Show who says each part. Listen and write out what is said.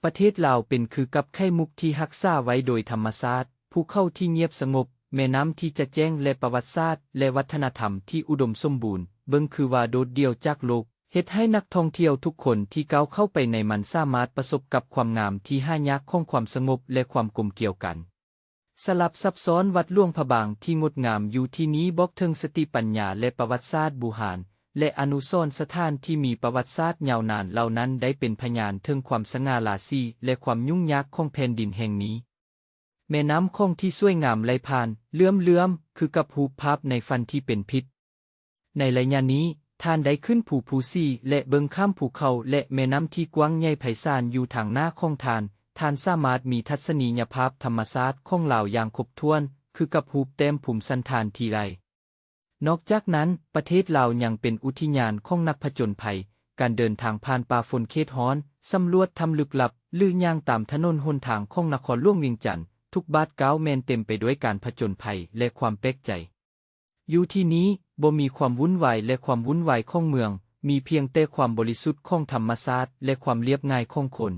Speaker 1: ประเทศลาวเป็นคือกับไข่มุกที่รักษาไว้โดยธรรมชาติภูเขาที่เงียบสงบแม่น้ำที่จะแจ้งและประวัติศาสตร์และวัฒนธรรมที่อุดมสมบูรณ์เบิ่งคือว่าโดดเดี่ยวจากโลกเฮ็ดให้นักท่องเที่ยวทุกคนที่ก้าวเข้าไปในมันสามารถประสบกับความงามที่หายากของความสงบและความกลมเกลี่ยวกันสลับซับซ้อนวัดหลวงพระบางที่งดงามอยู่ที่นี้บอกถึงสติปัญญาและประวัติศาสตร์บูหานและอนุสรณ์สถานที่มีประวัติศาสตร์ยาวนานเหล่านั้นได้เป็นพยานถึงความสง่าราศีและความยุ่งยากของแผ่นดินแห่งนี้แม่น้ำคงที่สวยงามไหลผ่านเลื่อมคือกับรูปภาพในฝันที่เป็นพิษในระยะนี้ท่านได้ขึ้นภูซี่และเบิ่งข้ามภูเขาและแม่น้ำที่กว้างใหญ่ไพศาลอยู่ทางหน้าของท่านสามารถมีทัศนียภาพธรรมชาติของลาวอย่างครบถ้วนคือกับรูปเต็มภูมิสันฐานที่ไรนอกจากนั้นประเทศลาวยังเป็นอุทยานของนักผจญภัยการเดินทางผ่านป่าฝนเขตร้อนสำรวจถ้ำลึกลับหรือย่างตามถนนหนทางของนครหลวงเวียงจันทน์ทุกบาทก้าวแม่นเต็มไปด้วยการผจญภัยและความแปลกใจอยู่ที่นี้บ่มีความวุ่นวายและความวุ่นวายของเมืองมีเพียงแต่ความบริสุทธิ์ของธรรมชาติและความเรียบง่ายของคน